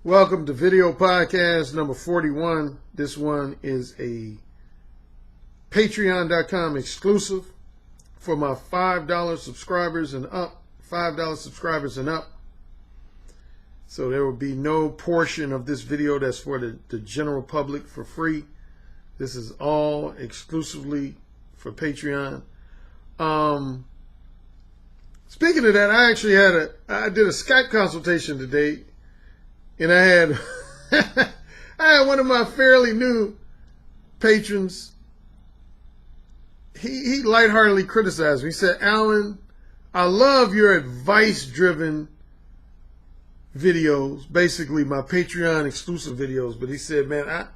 Welcome to video podcast number 41. This one is a patreon.com exclusive for my $5 subscribers and up. $5 subscribers and up. So there will be no portion of this video that's for the general public for free. This is all exclusively for Patreon. Speaking of that, I did a Skype consultation today. And I had one of my fairly new patrons. He lightheartedly criticized me. He said, "Alan, I love your advice-driven videos, basically my Patreon exclusive videos." But he said, "Man,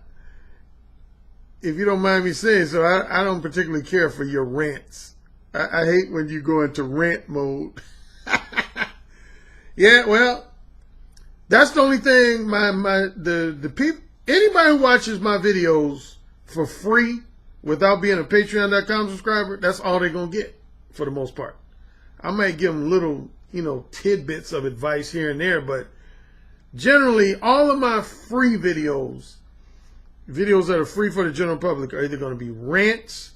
if you don't mind me saying so, I don't particularly care for your rants. I hate when you go into rant mode." Yeah, well, that's the only thing the people, anybody who watches my videos for free without being a patreon.com subscriber, that's all they're going to get for the most part. I might give them little, tidbits of advice here and there, but generally all of my free videos that are free for the general public, are either going to be rants,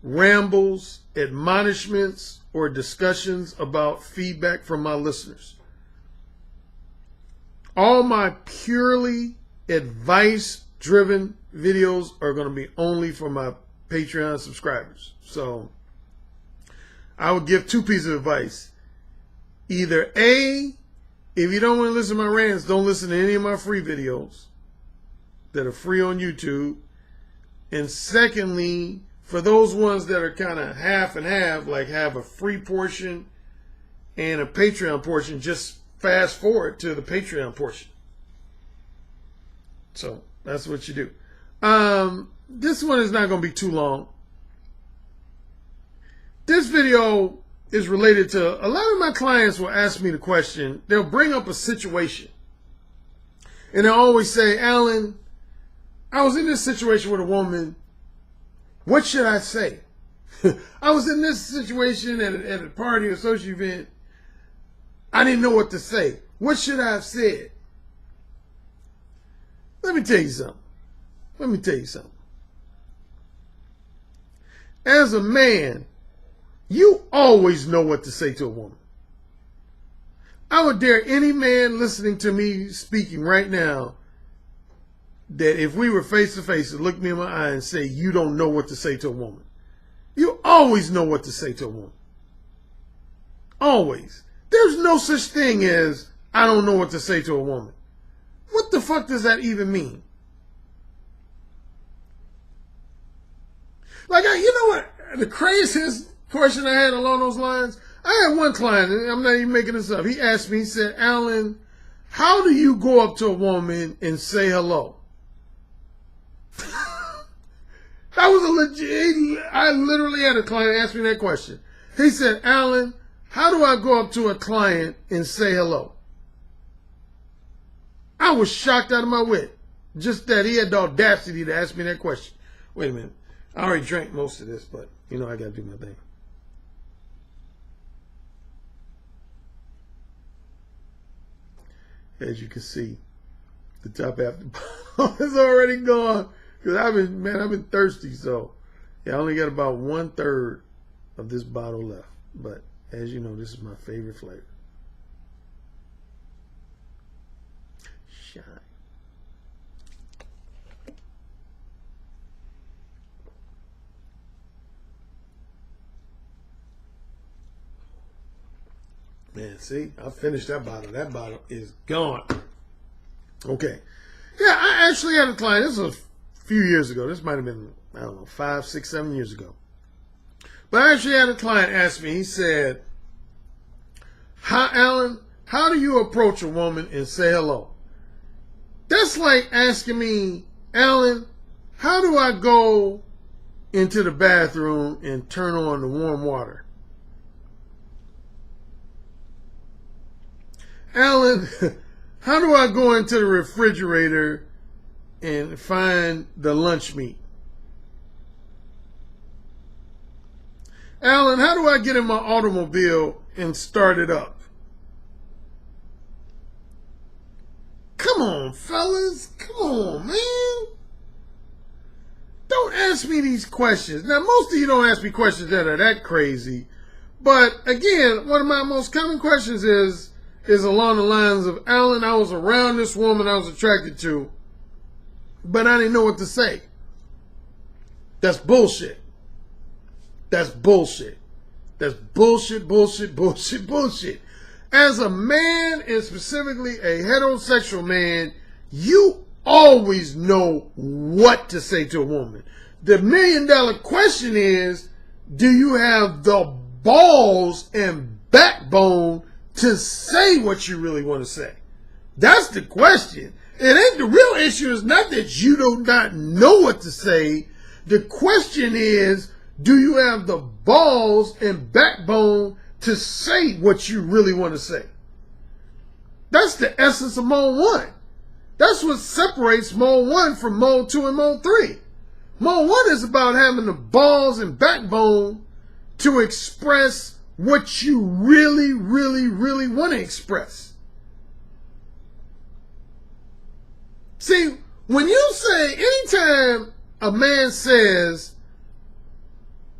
rambles, admonishments, or discussions about feedback from my listeners. All my purely advice-driven videos are going to be only for my Patreon subscribers. So I would give two pieces of advice. Either A, if you don't want to listen to my rants, don't listen to any of my free videos that are free on YouTube. And secondly, for those ones that are kind of half and half, like have a free portion and a Patreon portion, just fast forward to the Patreon portion. So that's what you do. This one is not going to be too long. This video is related to, a lot of my clients will ask me the question, they'll bring up a situation. And they'll always say, "Alan, I was in this situation with a woman. What should I say? I was in this situation at a party or social event. I didn't know what to say. What should I have said?" Let me tell you something. As a man, you always know what to say to a woman. I would dare any man listening to me speaking right now that if we were face to face and look me in my eye and say, "You don't know what to say to a woman." You always know what to say to a woman. Always. There's no such thing as, "I don't know what to say to a woman." What the fuck does that even mean? Like, you know what? The craziest question I had along those lines, I had one client, and I'm not even making this up. He asked me, he said, "Alan, how do you go up to a woman and say hello?" That was a legit, I literally had a client ask me that question. He said, "Alan, how do I go up to a client and say hello?" I was shocked out of my wit. Just that he had the audacity to ask me that question. Wait a minute. I already drank most of this, but I got to do my thing. As you can see, the top half of the bottle is already gone. Because I've been thirsty, so yeah, I only got about 1/3 of this bottle left. But as you know, this is my favorite flavor. Shine. Man, see, I finished that bottle. That bottle is gone. Okay. Yeah, I actually had a client. This was a few years ago. This might have been, 5, 6, 7 years ago. But I actually had a client ask me, he said, "Alan, how do you approach a woman and say hello?" That's like asking me, "Alan, how do I go into the bathroom and turn on the warm water?" "Alan, how do I go into the refrigerator and find the lunch meat?" "Alan, how do I get in my automobile and start it up?" Come on, fellas. Come on, man. Don't ask me these questions. Now, most of you don't ask me questions that are that crazy. But again, one of my most common questions is along the lines of, Alan, I was around this woman I was attracted to, but I didn't know what to say. That's bullshit. That's bullshit. That's bullshit, bullshit, bullshit, bullshit. As a man, and specifically a heterosexual man, you always know what to say to a woman. The $1 million question is, do you have the balls and backbone to say what you really want to say? That's the question. It ain't the real issue is not that you do not know what to say. The question is, do you have the balls and backbone to say what you really want to say? That's the essence of Mode 1. That's what separates Mode 1 from Mode 2 and Mode 3. Mode 1 is about having the balls and backbone to express what you really, really, really want to express. See, when you say, anytime a man says,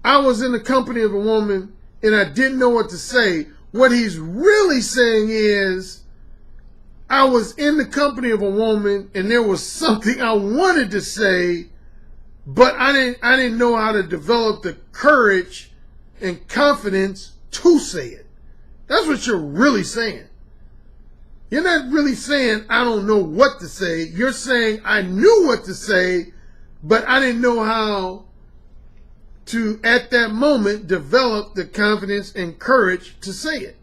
I was in the company of a woman and I didn't know what to say, what he's really saying is, I was in the company of a woman and there was something I wanted to say, but I didn't know how to develop the courage and confidence to say it. That's what you're really saying. You're not really saying, I don't know what to say. You're saying, I knew what to say, but I didn't know how to, at that moment, develop the confidence and courage to say it.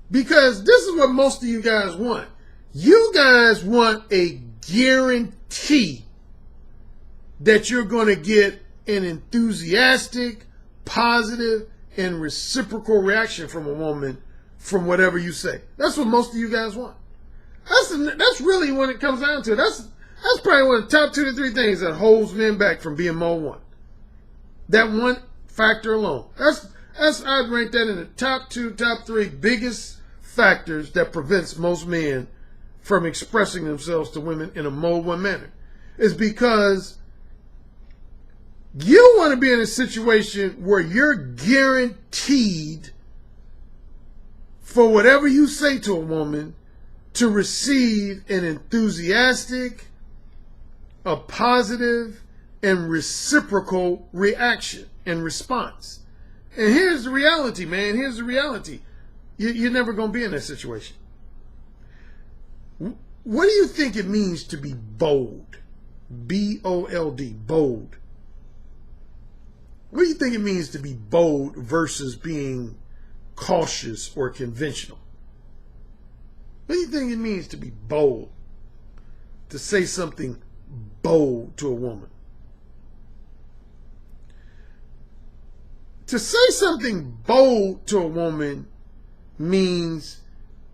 Because this is what most of you guys want. You guys want a guarantee that you're going to get an enthusiastic, positive, and reciprocal reaction from a woman from whatever you say. That's what most of you guys want. That's really when it comes down to it. That's probably one of the top 2 to 3 things that holds men back from being Mode 1. That one factor alone. I'd rank that in the top 2, top 3 biggest factors that prevents most men from expressing themselves to women in a Mode 1 manner. Is because you want to be in a situation where you're guaranteed for whatever you say to a woman to receive an enthusiastic, a positive, and reciprocal reaction and response. And here's the reality, man. Here's the reality. You're never going to be in that situation. What do you think it means to be bold? B-O-L-D, bold. What do you think it means to be bold versus being cautious or conventional? What do you think it means to be bold? To say something bold to a woman? To say something bold to a woman means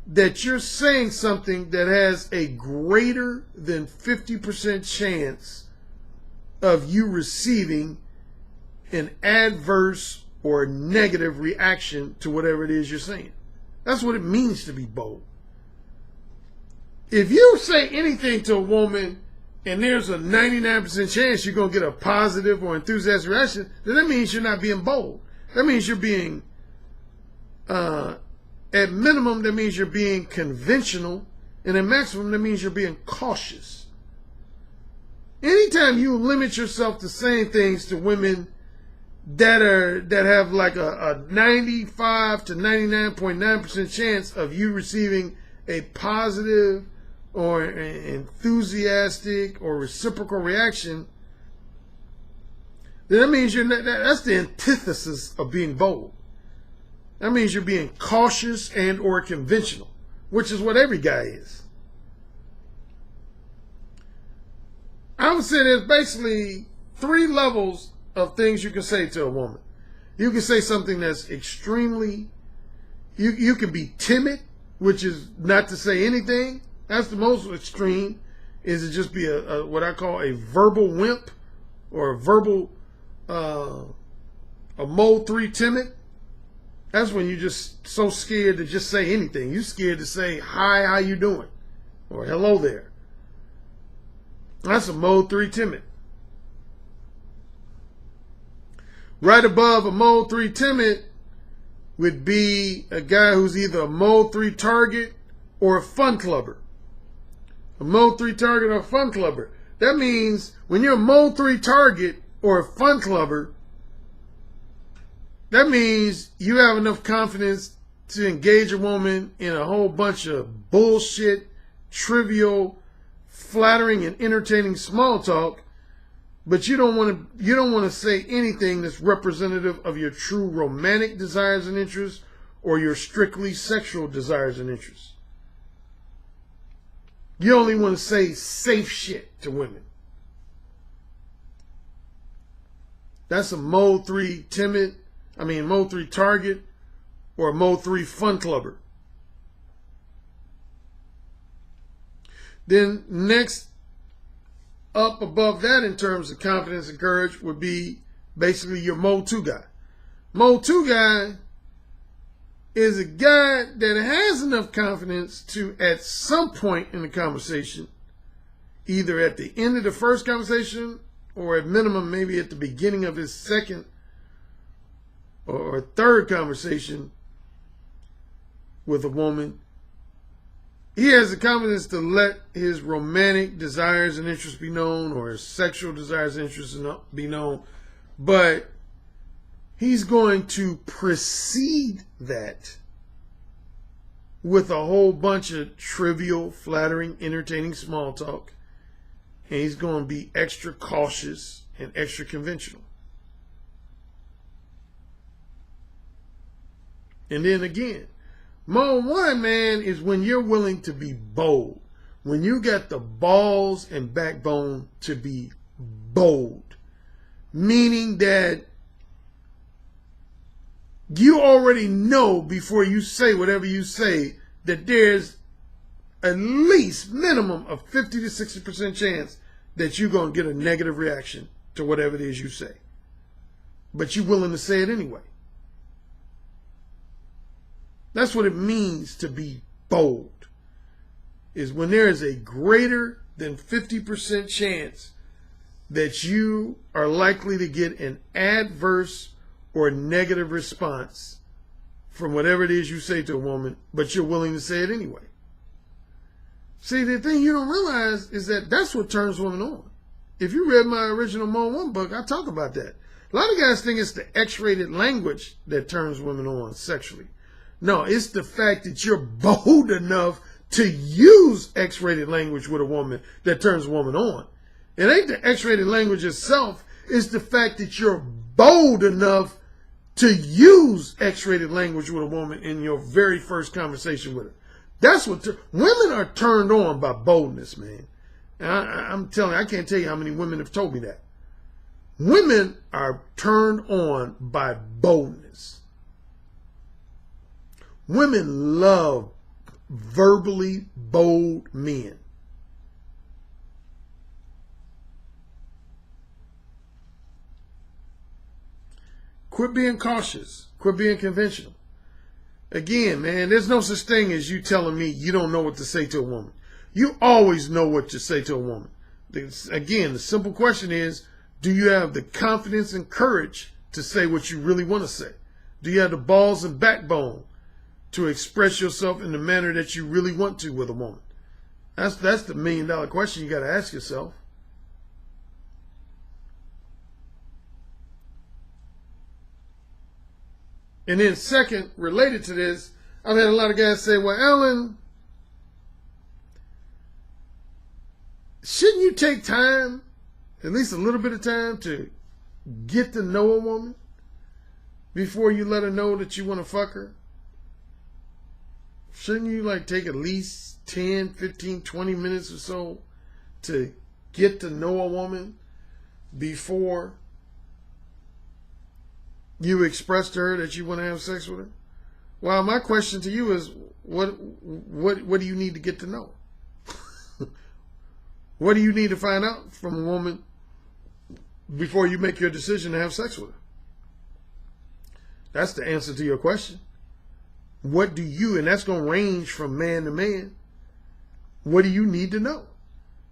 that you're saying something that has a greater than 50% chance of you receiving an adverse or negative reaction to whatever it is you're saying. That's what it means to be bold. If you say anything to a woman and there's a 99% chance you're going to get a positive or enthusiastic reaction, then that means you're not being bold. That means you're being, at minimum, that means you're being conventional, and at maximum, that means you're being cautious. Anytime you limit yourself to saying things to women that have like a 95 to 99.9% chance of you receiving a positive or an enthusiastic or reciprocal reaction, then that means that's the antithesis of being bold. That means you're being cautious and or conventional, which is what every guy is. I would say there's basically 3 levels of things you can say to a woman. You can say something that's extremely, you can be timid, which is not to say anything. That's the most extreme, is to just be a what I call a verbal wimp or a verbal, a Mode 3 timid. That's when you're just so scared to just say anything. You're scared to say, hi, how you doing? Or hello there. That's a mode 3 timid. Right above a mode 3 timid would be a guy who's either a mode 3 target or a fun clubber. A mode 3 target or a fun clubber. That means when you're a mode 3 target or a fun clubber, that means you have enough confidence to engage a woman in a whole bunch of bullshit, trivial, flattering, and entertaining small talk, but you don't want to say anything that's representative of your true romantic desires and interests or your strictly sexual desires and interests. You only want to say safe shit to women. That's a mode 3 timid, mode 3 target, or a mode 3 fun clubber. Then next up above that in terms of confidence and courage would be basically your mode 2 guy. Mode 2 guy is a guy that has enough confidence to, at some point in the conversation, either at the end of the first conversation or at minimum maybe at the beginning of his second or third conversation with a woman, he has the confidence to let his romantic desires and interests be known, or his sexual desires and interests be known, but he's going to precede that with a whole bunch of trivial, flattering, entertaining small talk, and he's going to be extra cautious and extra conventional. And then again, mode 1, man, is when you're willing to be bold. When you got the balls and backbone to be bold. Meaning that you already know before you say whatever you say that there's at least minimum of 50 to 60% chance that you're going to get a negative reaction to whatever it is you say. But you're willing to say it anyway. That's what it means to be bold, is when there is a greater than 50% chance that you are likely to get an adverse or negative response from whatever it is you say to a woman, but you're willing to say it anyway. See, the thing you don't realize is that that's what turns women on. If you read my original Mode 1 book, I talk about that. A lot of guys think it's the X-rated language that turns women on sexually. No, it's the fact that you're bold enough to use X-rated language with a woman that turns a woman on. It ain't the X-rated language itself. It's the fact that you're bold enough to use X-rated language with a woman in your very first conversation with her. That's what women are turned on by boldness, man. And I'm telling you, I can't tell you how many women have told me that. Women are turned on by boldness. Women love verbally bold men. Quit being cautious. Quit being conventional. Again, man, there's no such thing as you telling me you don't know what to say to a woman. You always know what to say to a woman. Again, the simple question is, do you have the confidence and courage to say what you really want to say? Do you have the balls and backbone to express yourself in the manner that you really want to with a woman? That's the $1 million question you got to ask yourself. And then second, related to this, I've had a lot of guys say, well, Ellen, shouldn't you take time, at least a little bit of time, to get to know a woman before you let her know that you want to fuck her? Shouldn't you take at least 10, 15, 20 minutes or so to get to know a woman before you express to her that you want to have sex with her? Well, my question to you is, what do you need to get to know? What do you need to find out from a woman before you make your decision to have sex with her? That's the answer to your question. What do you, and that's going to range from man to man, what do you need to know?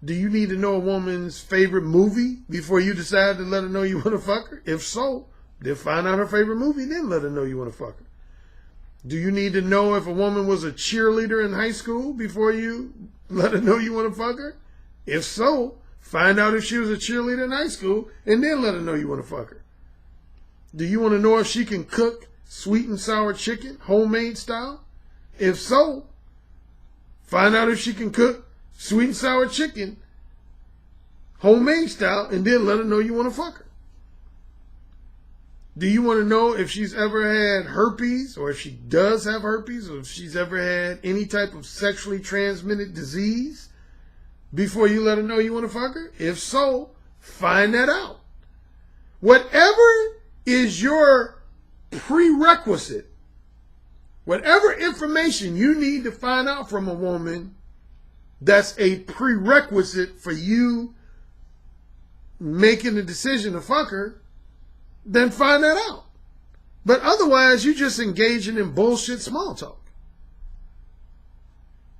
Do you need to know a woman's favorite movie before you decide to let her know you want to fuck her? If so, then find out her favorite movie, then let her know you want to fuck her. Do you need to know if a woman was a cheerleader in high school before you let her know you want to fuck her? If so, find out if she was a cheerleader in high school and then let her know you want to fuck her. Do you want to know if she can cook sweet and sour chicken, homemade style? If so, find out if she can cook sweet and sour chicken, homemade style, and then let her know you want to fuck her. Do you want to know if she's ever had herpes, or if she does have herpes, or if she's ever had any type of sexually transmitted disease before you let her know you want to fuck her? If so, find that out. Whatever is your prerequisite, whatever information you need to find out from a woman, that's a prerequisite for you making the decision to fuck her, then find that out. But otherwise, you're just engaging in bullshit small talk.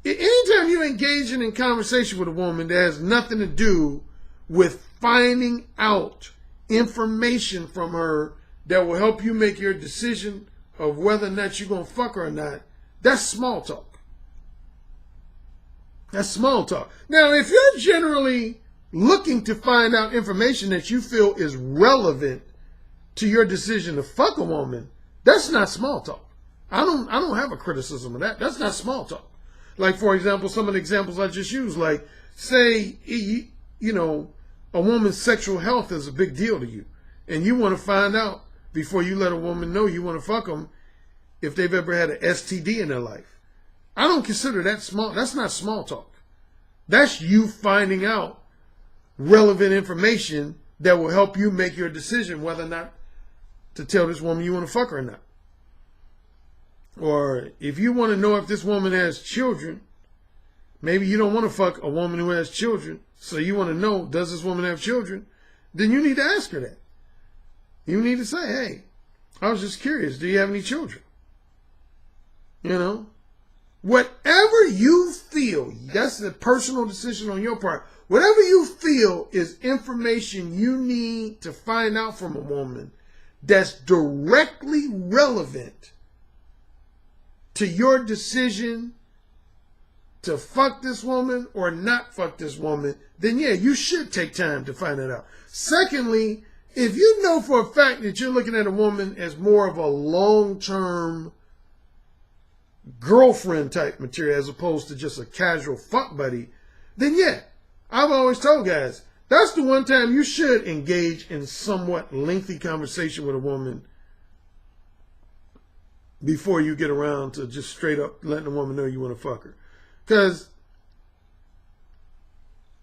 Anytime you're engaging in conversation with a woman that has nothing to do with finding out information from her that will help you make your decision of whether or not you're going to fuck her or not, that's small talk. That's small talk. Now, if you're generally looking to find out information that you feel is relevant to your decision to fuck a woman, that's not small talk. I don't have a criticism of that. That's not small talk. Like, for example, some of the examples I just used, like, say, you know, a woman's sexual health is a big deal to you, and you want to find out before you let a woman know you want to fuck them if they've ever had an STD in their life. I don't consider that small. That's not small talk. That's you finding out relevant information that will help you make your decision whether or not to tell this woman you want to fuck her or not. Or if you want to know if this woman has children, maybe you don't want to fuck a woman who has children, so you want to know, does this woman have children? Then you need to ask her that. You need to say, hey, I was just curious, do you have any children? You know? Whatever you feel, that's a personal decision on your part. Whatever you feel is information you need to find out from a woman that's directly relevant to your decision to fuck this woman or not fuck this woman, then yeah, you should take time to find it out. Secondly, if you know for a fact that you're looking at a woman as more of a long-term girlfriend type material as opposed to just a casual fuck buddy, then yeah, I've always told guys, that's the one time you should engage in somewhat lengthy conversation with a woman before you get around to just straight up letting a woman know you want to fuck her. Because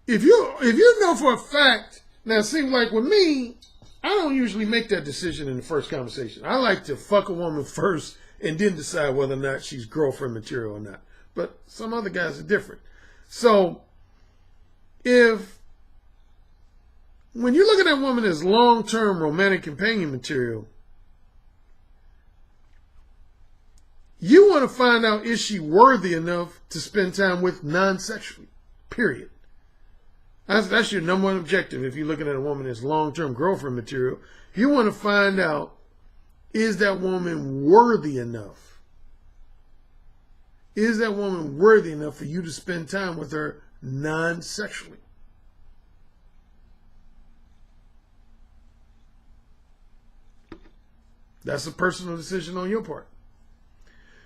if you know for a fact, now it seems like with me, I don't usually make that decision in the first conversation. I like to fuck a woman first and then decide whether or not she's girlfriend material or not. But some other guys are different. So when you look at that woman as long-term romantic companion material, you want to find out, is she worthy enough to spend time with non-sexually, period. That's your number one objective if you're looking at a woman as long-term girlfriend material. You want to find out, is that woman worthy enough? Is that woman worthy enough for you to spend time with her non-sexually? That's a personal decision on your part.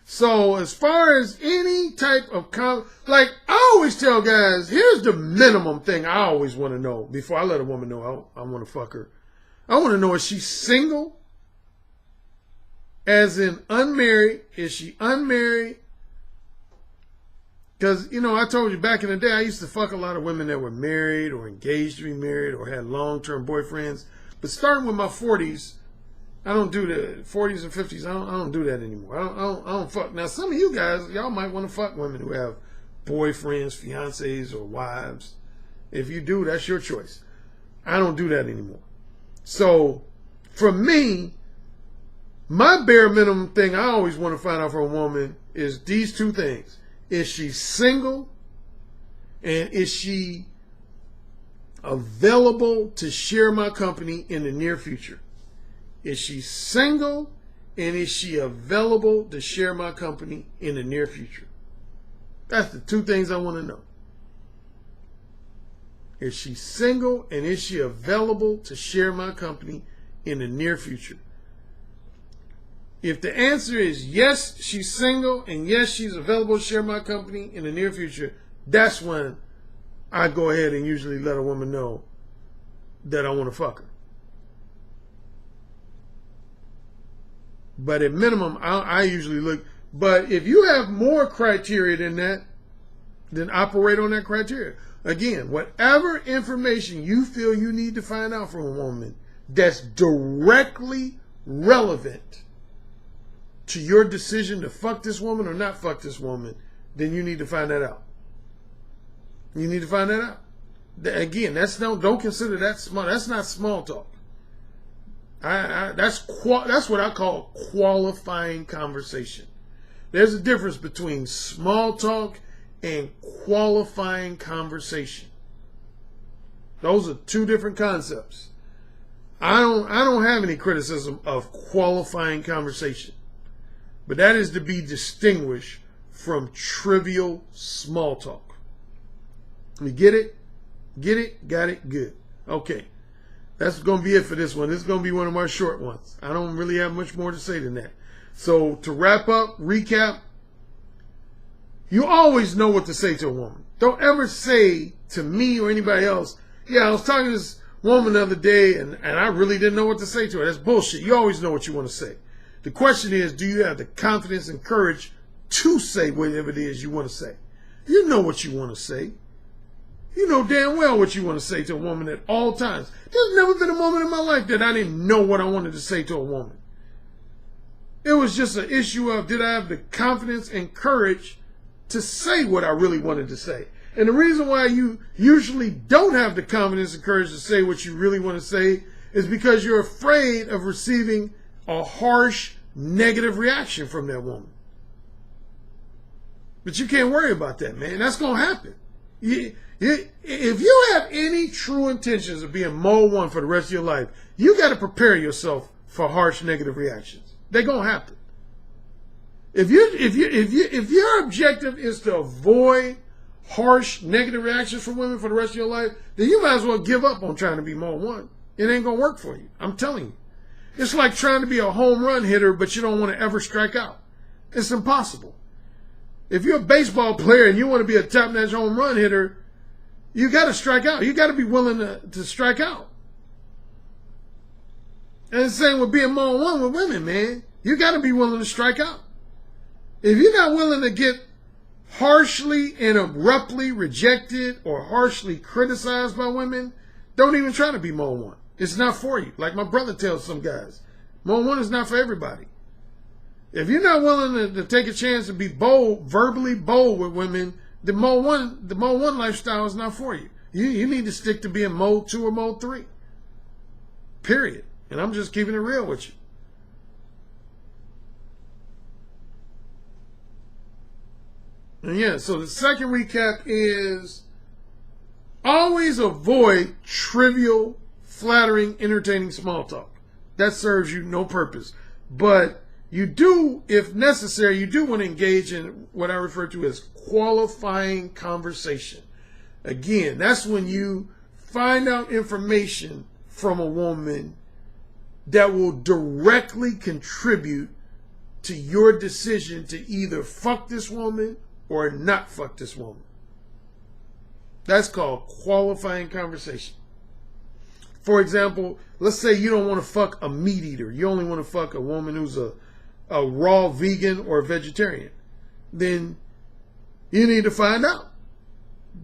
So as far as any type of, like I always tell guys, here's the minimum thing I always want to know before I let a woman know I want to fuck her. I want to know, is she single? As in unmarried? Is she unmarried? Because, you know, I told you back in the day, I used to fuck a lot of women that were married or engaged to be married or had long-term boyfriends. But starting with my 40s, I don't do the 40s and 50s. I don't do that anymore. I don't fuck. Now, some of you guys, y'all might want to fuck women who have boyfriends, fiancés, or wives. If you do, that's your choice. I don't do that anymore. So, for me, My bare minimum thing I always want to find out from a woman is these two things. Is she single? And is she available to share my company in the near future? Is she single? And is she available to share my company in the near future? That's the two things I want to know. Is she single? And is she available to share my company in the near future? If the answer is yes, she's single, and yes, she's available to share my company in the near future, that's when I go ahead and usually let a woman know that I want to fuck her. But at minimum, I usually look. But if you have more criteria than that, then operate on that criteria. Again, whatever information you feel you need to find out from a woman that's directly relevant to your decision to fuck this woman or not fuck this woman, then you need to find that out. You need to find that out. Again, don't consider that small. That's not small talk. That's what I call qualifying conversation. There's a difference between small talk and qualifying conversation. Those are two different concepts. I don't have any criticism of qualifying conversation, but that is to be distinguished from trivial small talk. You get it? Get it? Got it? Good. Okay. That's going to be it for this one. This is going to be one of my short ones. I don't really have much more to say than that. So to wrap up, recap, you always know what to say to a woman. Don't ever say to me or anybody else, yeah, I was talking to this woman the other day and I really didn't know what to say to her. That's bullshit. You always know what you want to say. The question is, do you have the confidence and courage to say whatever it is you want to say? You know what you want to say. You know damn well what you want to say to a woman at all times. There's never been a moment in my life that I didn't know what I wanted to say to a woman. It was just an issue of, did I have the confidence and courage to say what I really wanted to say? And the reason why you usually don't have the confidence and courage to say what you really want to say is because you're afraid of receiving a harsh, negative reaction from that woman. But you can't worry about that, man. That's going to happen. If you have any true intentions of being mole one for the rest of your life, you got to prepare yourself for harsh negative reactions. They're gonna happen. If your objective is to avoid harsh negative reactions from women for the rest of your life, then you might as well give up on trying to be mole one. It ain't gonna work for you. I'm telling you. It's like trying to be a home run hitter, but you don't want to ever strike out. It's impossible. If you're a baseball player and you want to be a top-notch home run hitter, you got to strike out. You got to be willing to strike out. And the same with being mole one with women, man. You got to be willing to strike out. If you're not willing to get harshly and abruptly rejected or harshly criticized by women, don't even try to be mole one. It's not for you. Like my brother tells some guys, mole one is not for everybody. If you're not willing to take a chance to be bold, verbally bold with women, the mole one lifestyle is not for you. You need to stick to being mole 2 or mole 3. Period. And I'm just keeping it real with you. And yeah, so the second recap is always avoid trivial, flattering, entertaining small talk. That serves you no purpose. But you do, if necessary, you do want to engage in what I refer to as qualifying conversation. Again, that's when you find out information from a woman that will directly contribute to your decision to either fuck this woman or not fuck this woman. That's called qualifying conversation. For example, let's say you don't want to fuck a meat eater. You only want to fuck a woman who's a raw vegan or a vegetarian. Then you need to find out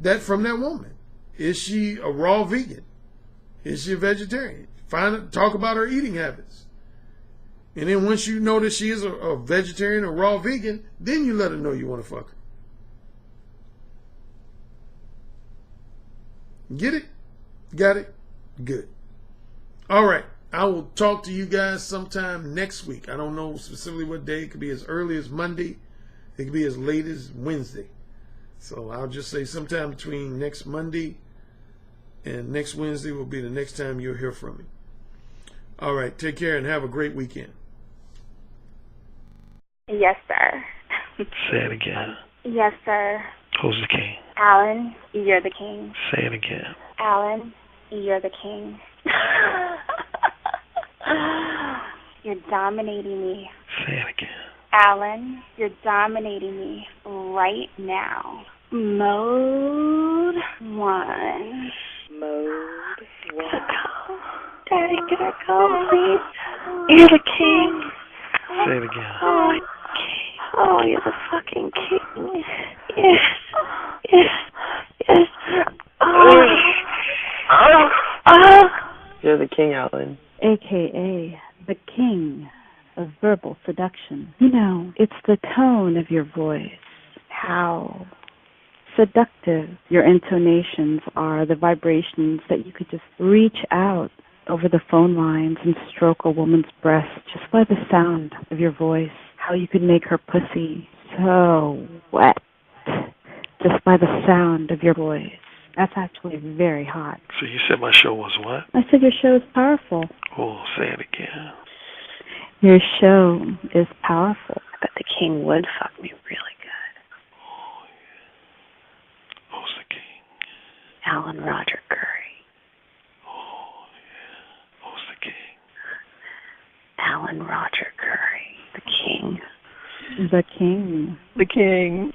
that from that woman. Is she a raw vegan? Is she a vegetarian? Talk about her eating habits. And then once you know that she is a vegetarian or raw vegan, then you let her know you want to fuck her. Get it? Got it? Good. All right. I will talk to you guys sometime next week. I don't know specifically what day. It could be as early as Monday. It could be as late as Wednesday. So I'll just say sometime between next Monday and next Wednesday will be the next time you'll hear from me. All right. Take care and have a great weekend. Yes, sir. Say it again. Yes, sir. Who's the king? Alan, you're the king. Say it again. Alan, you're the king. You're dominating me. Say it again. Alan, you're dominating me right now. Mode 1. Mode 1. Daddy, can I go, please? You're the king. Say it again. Oh, you're the fucking king. Yes. Yes. Yes. You're the king, Alan. AKA the king of verbal seduction. You know, it's the tone of your voice, how seductive your intonations are, the vibrations that you could just reach out over the phone lines and stroke a woman's breast just by the sound of your voice, how you could make her pussy so wet just by the sound of your voice. That's actually very hot. So you said my show was what? I said your show is powerful. Oh, say it again. Your show is powerful. I bet the king would fuck me really good. Oh, yeah. Who's the king? Alan Roger Currie. Oh, yeah. Who's the king? Alan Roger Currie. The king. The king. The king.